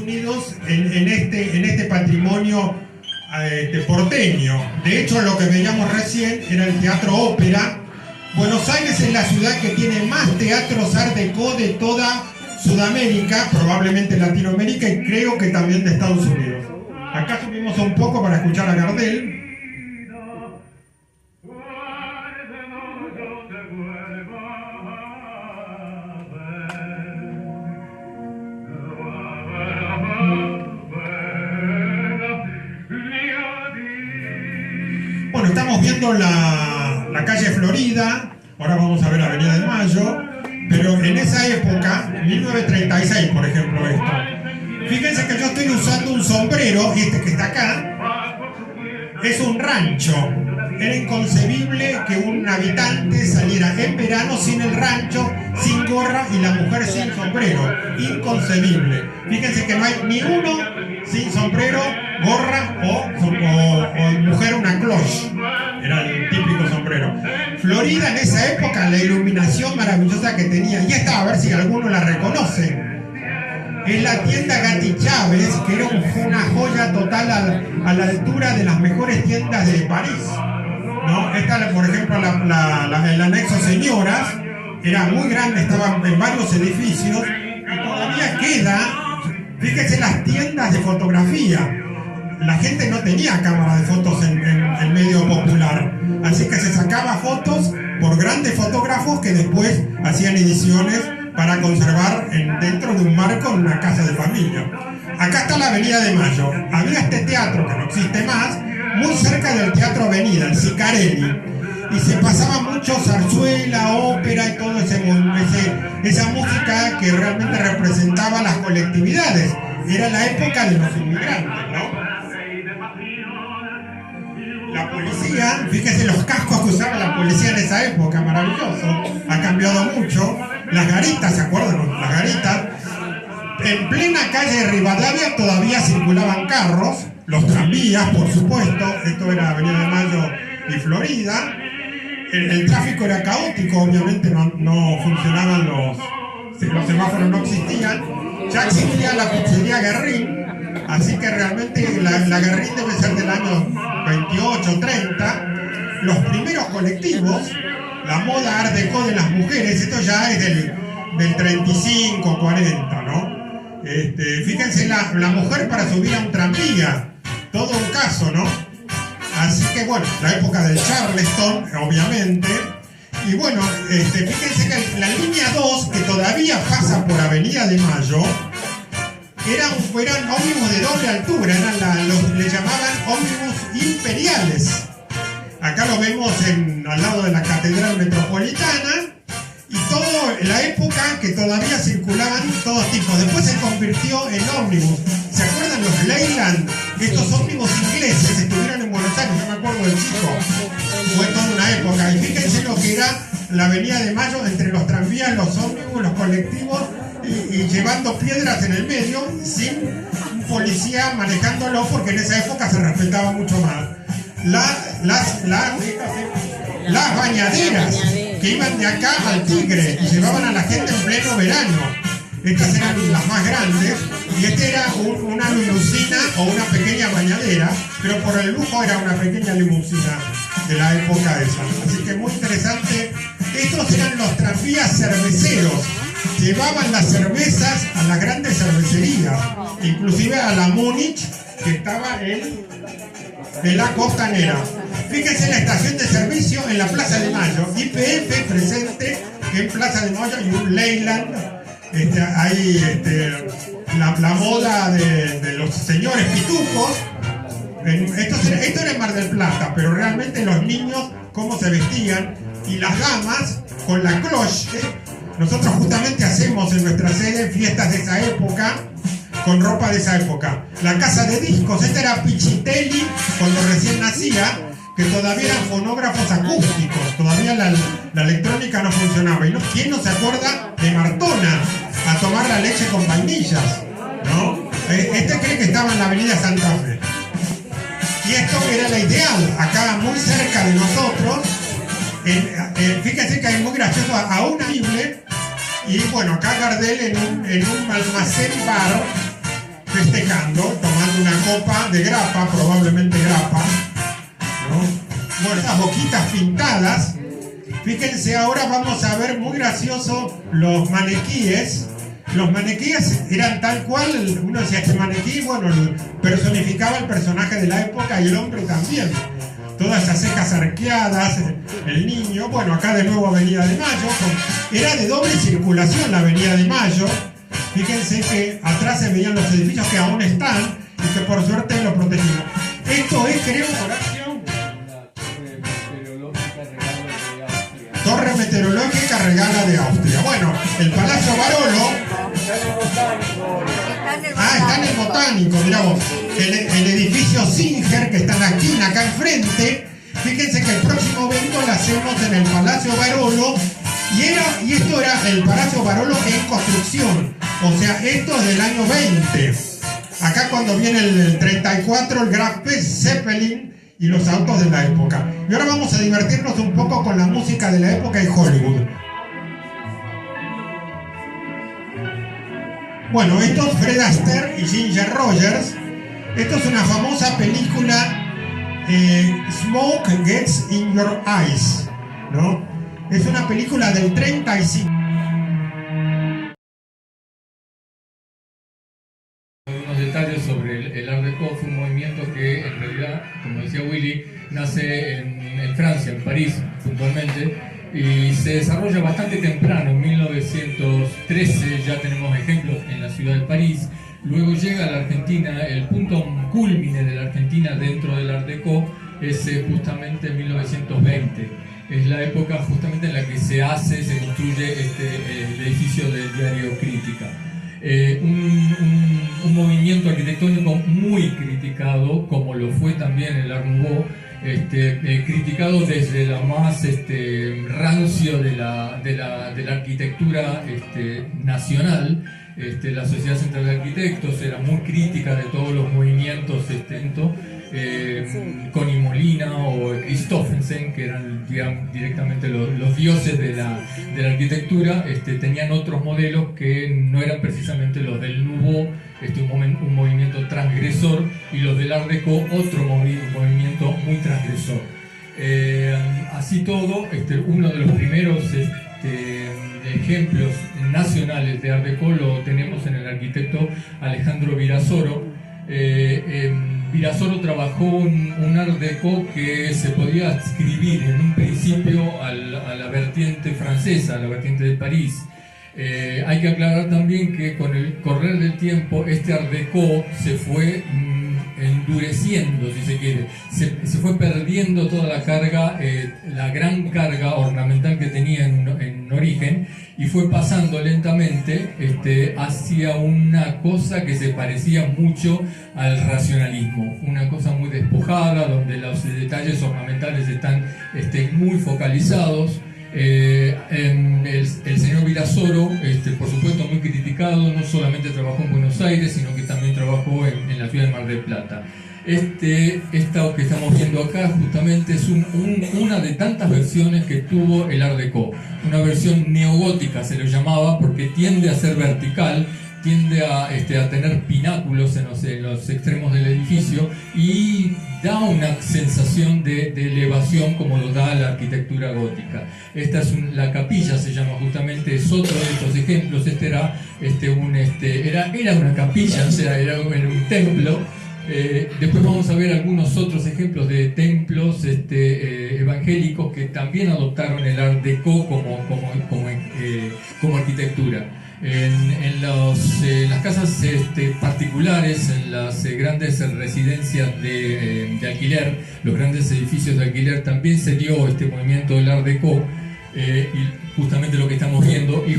Unidos en este patrimonio porteño. De hecho, lo que veíamos recién era el Teatro Ópera. Buenos Aires es la ciudad que tiene más teatros Art Deco de toda Sudamérica, probablemente Latinoamérica y creo que también de Estados Unidos. Acá subimos un poco para escuchar a Gardel. Bueno, estamos viendo la calle Florida, ahora vamos a ver la Avenida de Mayo, pero en esa época, 1936 por ejemplo esto, fíjense que yo estoy usando un sombrero, este que está acá, es un rancho. Era inconcebible que un habitante saliera en verano sin el rancho, sin gorra y la mujer sin sombrero. Inconcebible. Fíjense que no hay ni uno sin sombrero, gorra o mujer una cloche. Era el típico sombrero. Florida en esa época, la iluminación maravillosa que tenía, y esta a ver si alguno la reconoce, es la tienda Gatti Chávez, que era una joya total a la altura de las mejores tiendas de París, ¿no? Esta, por ejemplo, el anexo Señoras, era muy grande, estaba en varios edificios, y todavía queda, fíjense las tiendas de fotografía. La gente no tenía cámara de fotos en medio popular, así que se sacaba fotos por grandes fotógrafos que después hacían ediciones para conservar dentro de un marco en una casa de familia. Acá está la Avenida de Mayo. Había este teatro, que no existe más, muy cerca del Teatro Avenida, el Sicarelli. Y se pasaba mucho zarzuela, ópera y toda esa música que realmente representaba las colectividades. Era la época de los inmigrantes, ¿no? La policía, fíjese los cascos que usaba la policía en esa época, maravilloso. Ha cambiado mucho. Las garitas, ¿se acuerdan? Las garitas. En plena calle de Rivadavia todavía circulaban carros, los tranvías, por supuesto. Esto era Avenida de Mayo y Florida. El tráfico era caótico, obviamente no funcionaban los semáforos, no existían. Ya existía la pizzería Guerrín, así que realmente la Guerrín debe ser del año 28, 30. Los primeros colectivos, la moda Art Deco de las mujeres, esto ya es del 35, 40, ¿no? Fíjense la mujer para subir a un tranvía, todo un caso, ¿no? Así que bueno, la época del Charleston, obviamente. Y bueno, fíjense que la línea 2, que todavía pasa por Avenida de Mayo, eran ómnibus de doble altura, le llamaban ómnibus imperiales. Acá lo vemos al lado de la Catedral Metropolitana, y todo en la época que todavía circulaban todos tipos. Después se convirtió en ómnibus. ¿Se acuerdan los Leyland? Estos ómnibus ingleses estuvieron en Buenos Aires, yo me acuerdo del chico. Fue toda una época. Y fíjense lo que era la Avenida de Mayo entre los tranvías, los ómnibus, los colectivos, y llevando piedras en el medio, sin un policía manejándolo, porque en esa época se respetaba mucho más. Las bañaderas que iban de acá al Tigre y llevaban a la gente en pleno verano. Estas eran las más grandes, y este era una limusina o una pequeña bañadera, pero por el lujo era una pequeña limusina de la época esa. Así que muy interesante. Estos eran los tranvías cerveceros. Llevaban las cervezas a las grandes cervecerías, inclusive a la Múnich, que estaba en la Costanera. Fíjense la estación de servicio en la Plaza de Mayo, YPF presente en Plaza de Mayo, y un Leyland, la moda de los señores pitujos. Esto era en Mar del Plata, pero realmente los niños cómo se vestían, y las damas con la cloche. Nosotros justamente hacemos en nuestra sede fiestas de esa época, con ropa de esa época. La casa de discos, esta era Pichitelli cuando recién nacía, que todavía eran fonógrafos acústicos, todavía la electrónica no funcionaba. Y ¿quién no se acuerda de Martona a tomar la leche con vainillas? ¿No? Cree que estaba en la avenida Santa Fe. Y esto era la ideal, acá muy cerca de nosotros. Fíjense que hay muy gracioso a un Bible, y bueno, acá Gardel en un almacén bar festejando, tomando una copa de grapa, probablemente grapa, ¿no? Bueno, esas boquitas pintadas. Fíjense, ahora vamos a ver muy gracioso los maniquíes. Los maniquíes eran tal cual, uno decía, este maniquí, bueno, personificaba el personaje de la época y el hombre también. Todas esas cejas arqueadas, el niño, bueno, acá de nuevo Avenida de Mayo, era de doble circulación la Avenida de Mayo. Fíjense que atrás se veían los edificios que aún están y que por suerte lo protegimos. Esto es, creo, Horacio, Torre Meteorológica Regala de Austria. Bueno, el Palacio Barolo. Está en el Botánico, mirá vos. El edificio Singer, que está en la esquina, acá enfrente. Fíjense que el próximo evento lo hacemos en el Palacio Barolo. Y esto era el Palacio Barolo en construcción. O sea, esto es del año 20. Acá cuando viene el 34, el Graf Zeppelin y los autos de la época. Y ahora vamos a divertirnos un poco con la música de la época en Hollywood. Bueno, esto es Fred Astaire y Ginger Rogers. Esto es una famosa película, Smoke Gets in Your Eyes, ¿no? Es una película del 35. Algunos detalles sobre el Art Deco. Fue un movimiento que en realidad, como decía Willy, nace en Francia, en París puntualmente, y se desarrolla bastante temprano. En 1913 ya tenemos ejemplos en la ciudad de París. Luego llega a la Argentina. El punto culmine de la Argentina dentro del Art Deco es justamente en 1920. Es la época justamente en la que se construye el edificio del diario Crítica. Un movimiento arquitectónico muy criticado, como lo fue también el Art Nouveau, criticado desde lo más rancio de la arquitectura nacional. La Sociedad Central de Arquitectos era muy crítica de todos los movimientos, Connie Molina o Christophersen, que eran directamente los dioses de la arquitectura, tenían otros modelos que no eran precisamente los del Nouveau, un movimiento transgresor, y los del Art Deco, otro movimiento muy transgresor. Así todo, uno de los primeros ejemplos nacionales de Art Deco lo tenemos en el arquitecto Alejandro Virasoro. Virasoro trabajó un Art Deco que se podía adscribir en un principio a la vertiente francesa, a la vertiente de París. Hay que aclarar también que con el correr del tiempo este Art Deco se fue endureciendo, si se quiere, se fue perdiendo toda la carga, la gran carga ornamental que tenía en origen, y fue pasando lentamente hacia una cosa que se parecía mucho al racionalismo, una cosa muy despojada, donde los detalles ornamentales están muy focalizados. El señor Virasoro, por supuesto muy criticado, no solamente trabajó en Buenos Aires, sino que también trabajó en la ciudad de Mar del Plata. Esta que estamos viendo acá justamente es una de tantas versiones que tuvo el Art Deco. Una versión neogótica se lo llamaba, porque tiende a ser vertical, tiende a tener pináculos en los extremos del edificio y da una sensación de elevación como lo da la arquitectura gótica. Esta es la capilla, se llama justamente, es otro de estos ejemplos. Era una capilla, o sea, era un templo. Después vamos a ver algunos otros ejemplos de templos evangélicos que también adoptaron el Art Deco como arquitectura. En las casas particulares, en las grandes residencias de alquiler, los grandes edificios de alquiler, también se dio este movimiento del Art Deco, y justamente lo que estamos viendo, y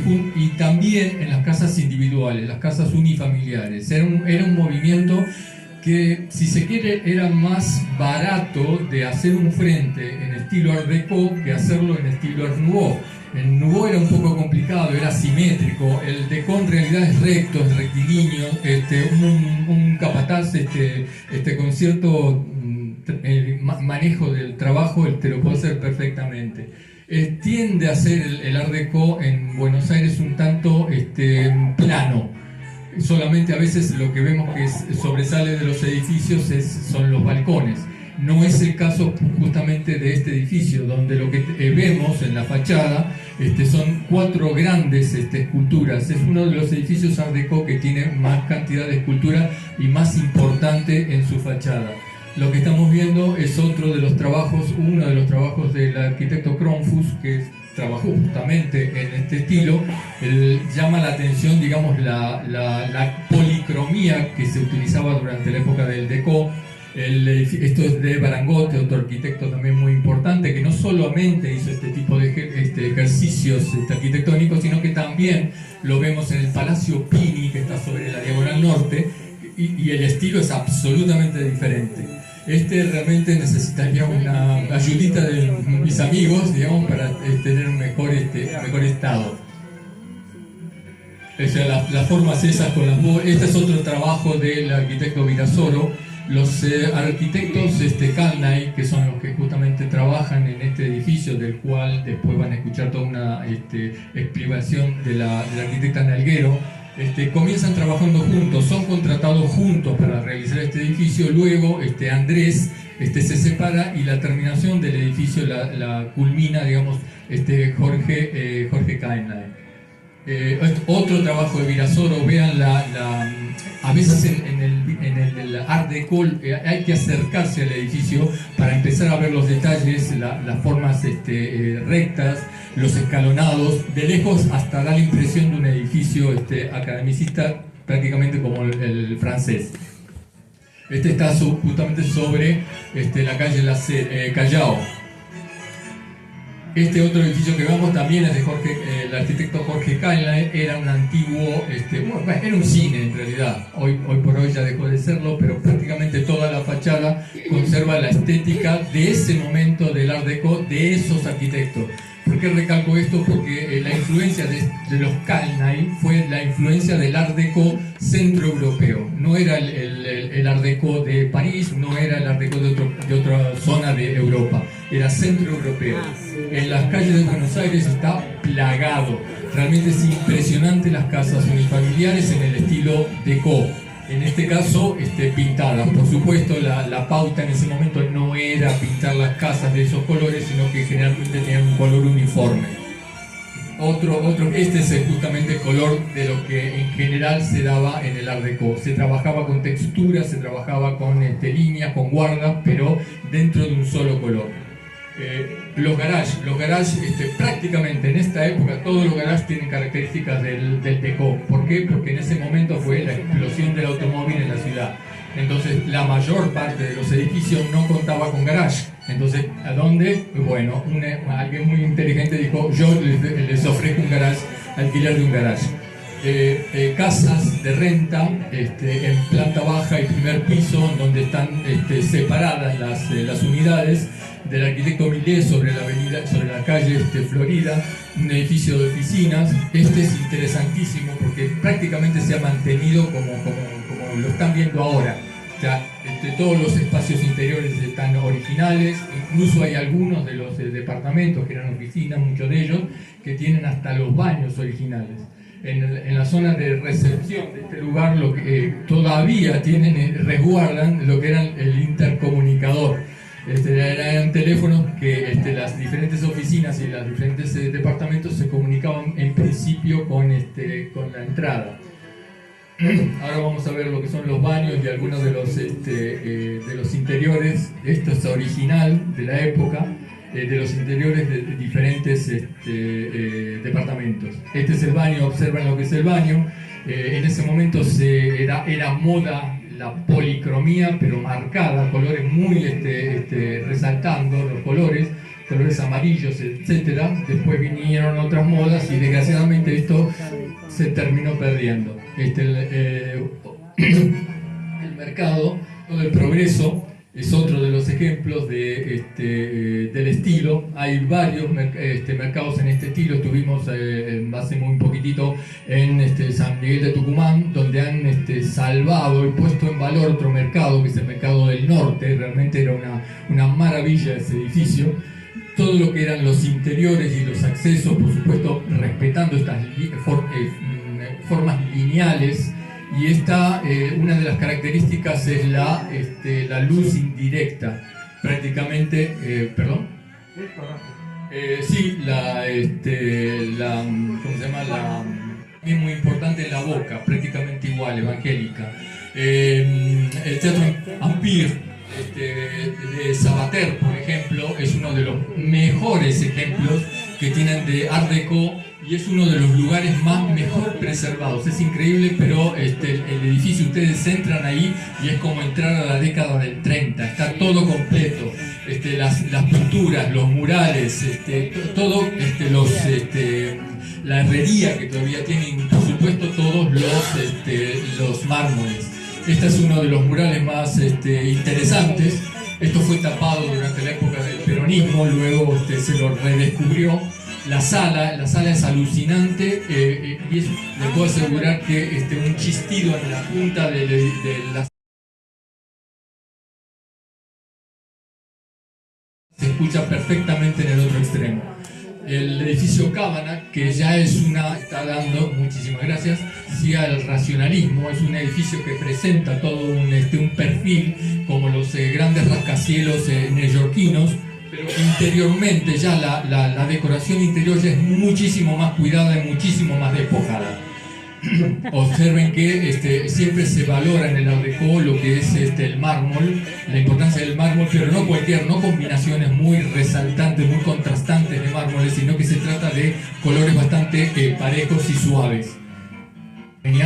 también en las casas individuales, las casas unifamiliares. Era un movimiento que, si se quiere, era más barato de hacer un frente en estilo Art Deco que hacerlo en estilo Art Nouveau. El Nouveau era un poco complicado, era simétrico. El Deco en realidad es recto, es rectilíneo. Un capataz con cierto manejo del trabajo lo puede hacer perfectamente. Tiende a ser el Art Deco en Buenos Aires un tanto plano. solamente a veces lo que vemos que sobresale de los edificios son los balcones. No es el caso justamente de este edificio, donde lo que vemos en la fachada son 4 grandes esculturas. Es uno de los edificios Art Deco que tiene más cantidad de escultura y más importante en su fachada. Lo que estamos viendo es uno de los trabajos del arquitecto Kronfuss, que trabajó justamente en este estilo. Él llama la atención, digamos, la policromía que se utilizaba durante la época del Deco. Esto es de Barangot, otro arquitecto también muy importante, que no solamente hizo este tipo de ejercicios arquitectónicos, sino que también lo vemos en el Palacio Pini, que está sobre la Diagonal Norte, y el estilo es absolutamente diferente. Realmente necesitaría una ayudita de mis amigos, digamos, para tener un mejor estado. O sea, las formas esas con las... Este es otro trabajo del arquitecto Virasoro. Los arquitectos Kalnay, que son los que justamente trabajan en este edificio, del cual después van a escuchar toda una explicación de la arquitecta Nalguero, comienzan trabajando juntos, son contratados juntos para realizar este edificio. Luego Andrés se separa y la terminación del edificio la culmina, digamos, Jorge Kalnay. Otro trabajo de Virasoro, vean a veces en el Art Deco hay que acercarse al edificio para empezar a ver los detalles, las formas rectas, los escalonados, de lejos hasta dar la impresión de un edificio academicista, prácticamente como el francés. Está justamente sobre la calle Callao. Este otro edificio que vemos también es de el arquitecto Jorge Kalnay. Era un antiguo, era un cine en realidad. Hoy por hoy ya dejó de serlo, pero prácticamente toda la fachada conserva la estética de ese momento del Art Deco, de esos arquitectos. ¿Por qué recalco esto? Porque la influencia de los Kalnay fue la influencia del Art Deco centroeuropeo. No era el Art Deco de París, no era el Art Deco de otra zona de Europa, era centroeuropeo. En las calles de Buenos Aires está plagado. Realmente es impresionante las casas unifamiliares en el estilo Deco. En este caso, pintadas. Por supuesto, la pauta en ese momento no era pintar las casas de esos colores, sino que generalmente tenían un color uniforme. Este es justamente el color de lo que en general se daba en el Art Deco. Se trabajaba con texturas, se trabajaba con líneas, con guardas, pero dentro de un solo color. Los garages, prácticamente en esta época todos los garages tienen características del Deco. ¿Por qué? Porque en ese momento fue la explosión del automóvil en la ciudad. Entonces la mayor parte de los edificios no contaba con garage. Entonces, ¿a dónde? Bueno, alguien muy inteligente dijo: yo les ofrezco un garage, alquiler de un garage. Casas de renta en planta baja y primer piso, donde están separadas las unidades, del arquitecto Millet sobre la calle Florida, un edificio de oficinas. Es interesantísimo porque prácticamente se ha mantenido como lo están viendo ahora. O sea, todos los espacios interiores están originales, incluso hay algunos de los departamentos que eran oficinas, muchos de ellos, que tienen hasta los baños originales. En la zona de recepción de este lugar, lo que todavía resguardan lo que era el intercomunicador. Eran teléfonos que las diferentes oficinas y los diferentes departamentos se comunicaban en principio con la entrada. Ahora vamos a ver lo que son los baños y algunos de los interiores. Esto es original de la época, de los interiores de diferentes departamentos. Este es el baño, observen lo que es el baño. En ese momento era moda la policromía, pero marcada, colores muy resaltando los colores amarillos, etcétera. Después vinieron otras modas y desgraciadamente esto se terminó perdiendo. El mercado, todo el progreso, es otro de los ejemplos del estilo. Hay varios mercados en este estilo. Estuvimos hace muy poquitito en San Miguel de Tucumán, donde han salvado y puesto en valor otro mercado, que es el mercado del norte. Realmente era una maravilla ese edificio. Todo lo que eran los interiores y los accesos, por supuesto, respetando estas formas lineales y esta, una de las características es la luz indirecta, prácticamente, perdón. Sí, ¿cómo se llama? Es muy importante la boca, prácticamente igual, evangélica. El Teatro Empire de Sabater, por ejemplo, es uno de los mejores ejemplos que tienen de Art Deco y es uno de los lugares mejor preservados. Es increíble, pero el edificio, ustedes entran ahí y es como entrar a la década del 30, está todo completo. Las pinturas, los murales, todo, la herrería que todavía tienen, por supuesto, todos los mármoles. Este es uno de los murales más interesantes. Esto fue tapado durante la época del peronismo, luego se lo redescubrió. La sala es alucinante y les puedo asegurar que un chistido en la punta de la se escucha perfectamente en el otro extremo. El edificio Cábana, que ya está dando, muchísimas gracias, sí, al racionalismo. Es un edificio que presenta todo un perfil como los grandes rascacielos neoyorquinos, pero interiormente ya la decoración interior ya es muchísimo más cuidada y muchísimo más despojada. Observen que siempre se valora en el Art Deco lo que es el mármol, la importancia del mármol, pero no combinaciones muy resaltantes, muy contrastantes de mármoles, sino que se trata de colores bastante parejos y suaves.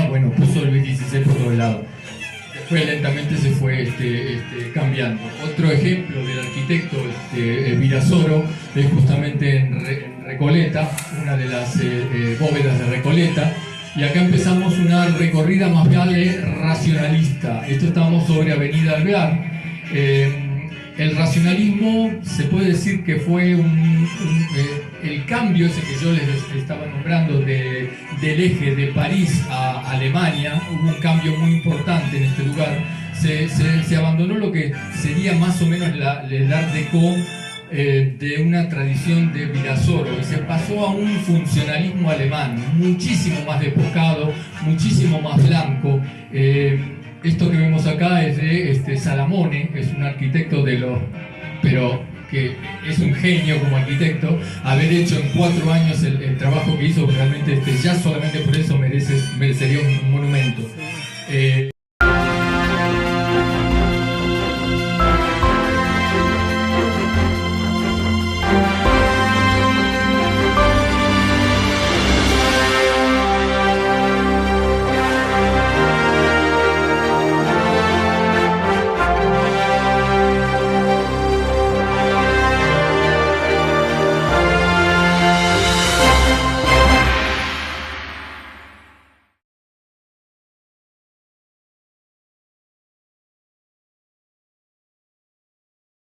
Bueno, puso el 16 por todo el lado. Después lentamente se fue cambiando. Otro ejemplo del arquitecto Virasoro es justamente en Recoleta, una de las bóvedas de Recoleta. Y acá empezamos una recorrida más bien racionalista. Esto estamos sobre Avenida Alvear. El racionalismo se puede decir que fue el cambio ese que yo les estaba nombrando del eje de París a Alemania. Hubo un cambio muy importante en este lugar. Se abandonó lo que sería más o menos el Art Deco de una tradición de Virasoro y se pasó a un funcionalismo alemán muchísimo más despojado, muchísimo más blanco. Esto que vemos acá es de Salamone, es un arquitecto pero que es un genio como arquitecto. Haber hecho en 4 años el trabajo que hizo, realmente ya solamente por eso merecería un monumento.